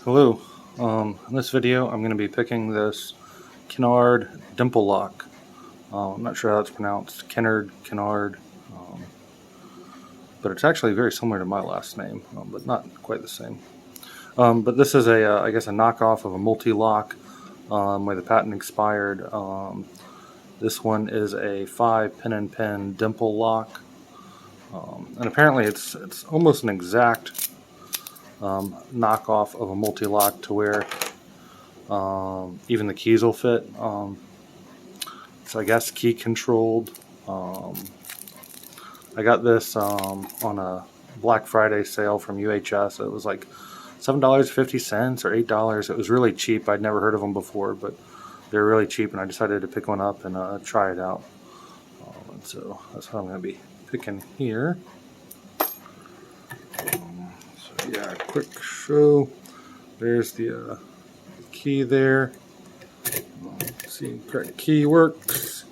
Hello. In this video, I'm going to be picking this Kenaurd Dimple lock. I'm not sure how it's pronounced, Kenaurd, but it's actually very similar to my last name, but not quite the same. But this is I guess a knockoff of a multi-lock where the patent expired. This one is a 5 pin and pin dimple lock, and apparently it's almost an exact knockoff of a multi-lock to where even the keys will fit. So I guess key controlled. I got this on a Black Friday sale from UHS. It was like $7.50 or $8. It was really cheap. I'd never heard of them before, but they were really cheap, and I decided to pick one up and try it out. And so that's what I'm going to be picking here. So yeah, quick show. There's the key there. Let's see, correct key works.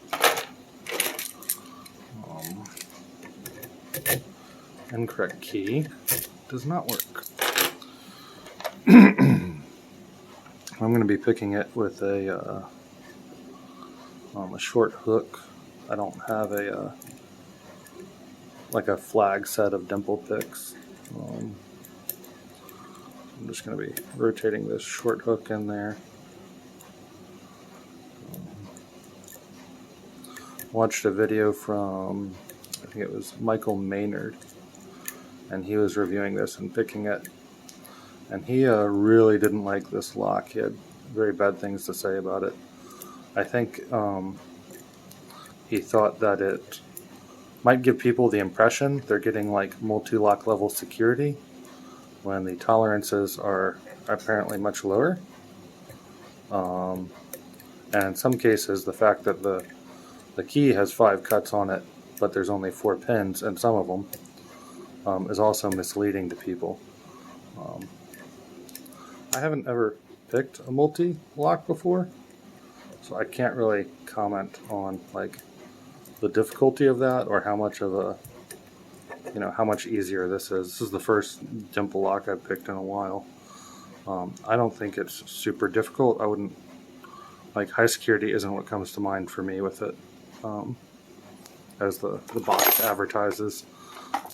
Incorrect key does not work. I'm going to be picking it with a short hook. I don't have like a flag set of dimple picks. I'm just going to be rotating this short hook in there. Watched a video from, I think it was Michael Maynard, and he was reviewing this and picking it, and he really didn't like this lock. He had very bad things to say about it. I think he thought that it might give people the impression they're getting like multi-lock level security when the tolerances are apparently much lower. And in some cases, the fact that the key has 5 cuts on it, but there's only 4 pins in some of them, is also misleading to people. I haven't ever picked a multi-lock before, so I can't really comment on like the difficulty of that or how much of a, how much easier this is. This is the first dimple lock I've picked in a while. I don't think it's super difficult. I wouldn't, like, high security isn't what comes to mind for me with it, as the box advertises.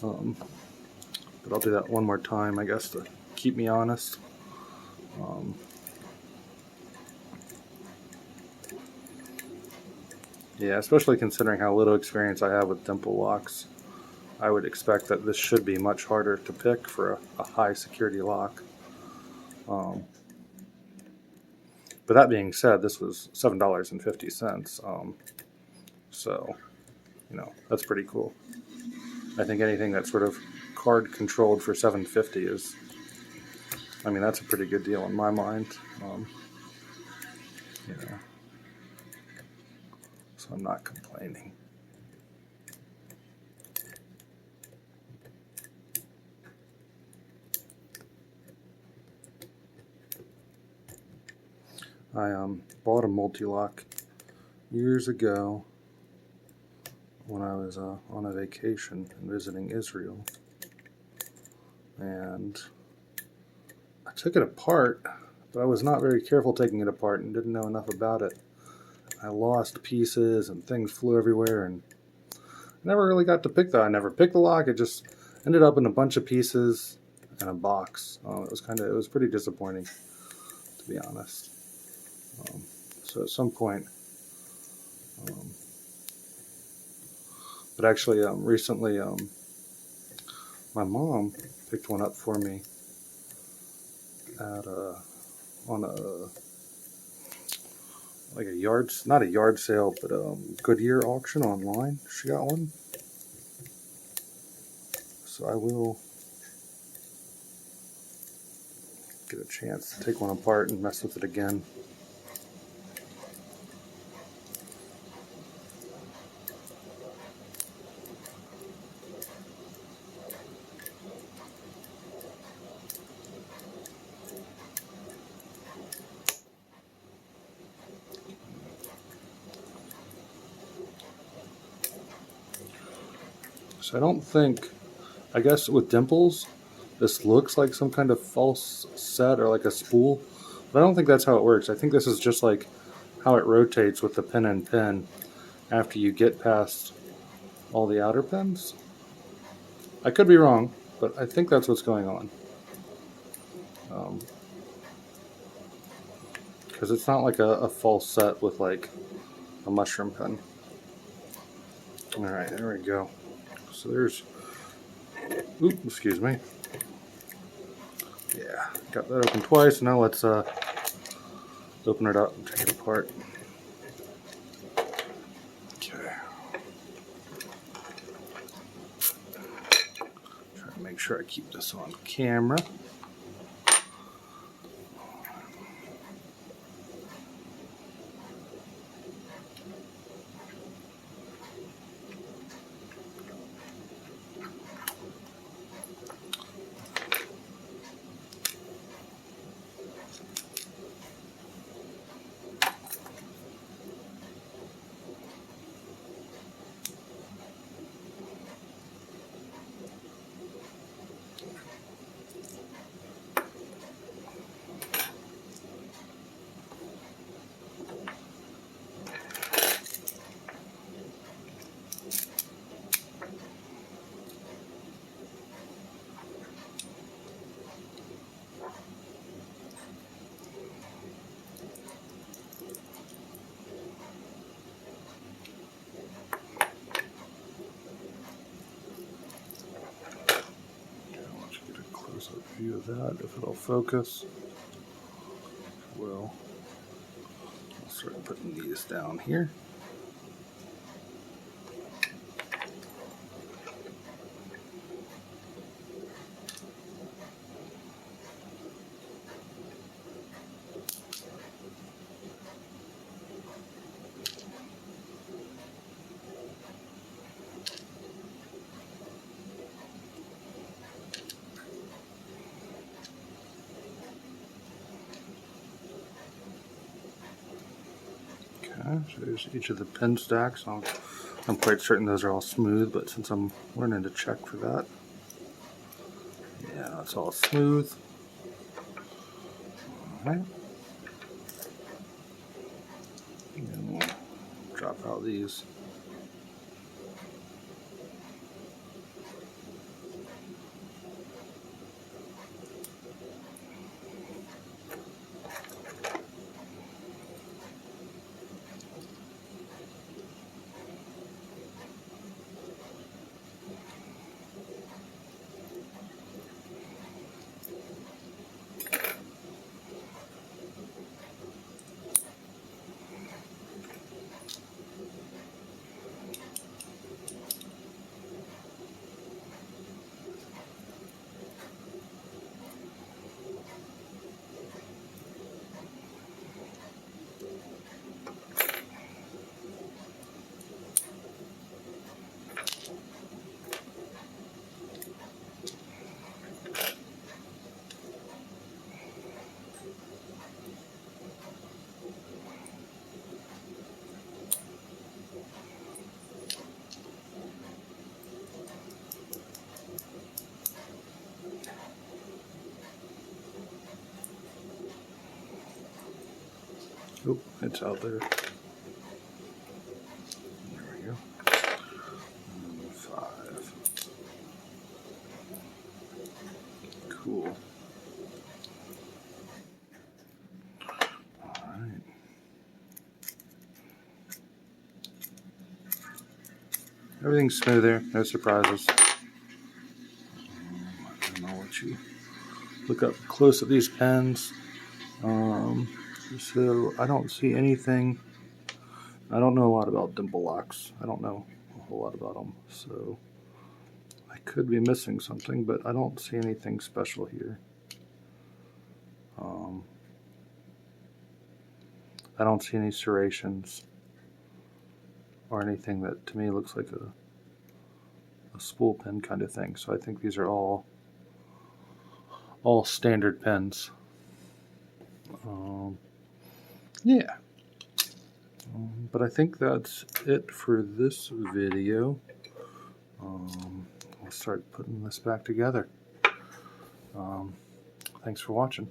But I'll do that one more time, I guess, to keep me honest. Yeah, especially considering how little experience I have with dimple locks, I would expect that this should be much harder to pick for a high security lock. But that being said, this was $7.50. So, that's pretty cool. I think anything that's sort of card controlled for $7.50 is, that's a pretty good deal in my mind. So I'm not complaining. I bought a multi-lock years ago when I was on a vacation and visiting Israel, and I took it apart, but I was not very careful taking it apart and didn't know enough about it. I lost pieces and things flew everywhere, and I never really got to pick that. I never picked the lock. It just ended up in a bunch of pieces in a box. It was pretty disappointing, to be honest. So at some point, but actually recently my mom picked one up for me at on a like a yard, not a yard sale, but Goodyear auction online. She got one, so I will get a chance to take one apart and mess with it again. So I don't think, I guess with dimples, this looks like some kind of false set or like a spool, but I don't think that's how it works. I think this is just like how it rotates with the pin and pin after you get past all the outer pins. I could be wrong, but I think that's what's going on. Because it's not like a false set with like a mushroom pin. Alright, there we go. So there's, oop, excuse me. Yeah, got that open twice. Now let's open it up and take it apart. Okay. Try to make sure I keep this on camera. View of that, if it'll focus. Well, I'll start putting these down here. Okay, so there's each of the pin stacks. I'm quite certain those are all smooth, but since I'm learning to check for that, yeah, it's all smooth. All right. And we'll drop out these. Oh, it's out there. There we go. 5. Cool. All right. Everything's smooth there. No surprises. I'll let you look up close at these pens. So I don't see anything. I don't know a lot about dimple locks. I don't know a whole lot about them, so I could be missing something, but I don't see anything special here. I don't see any serrations or anything that to me looks like a spool pen kind of thing. So I think these are all standard pens. Yeah. But I think that's it for this video. I'll start putting this back together. Thanks for watching.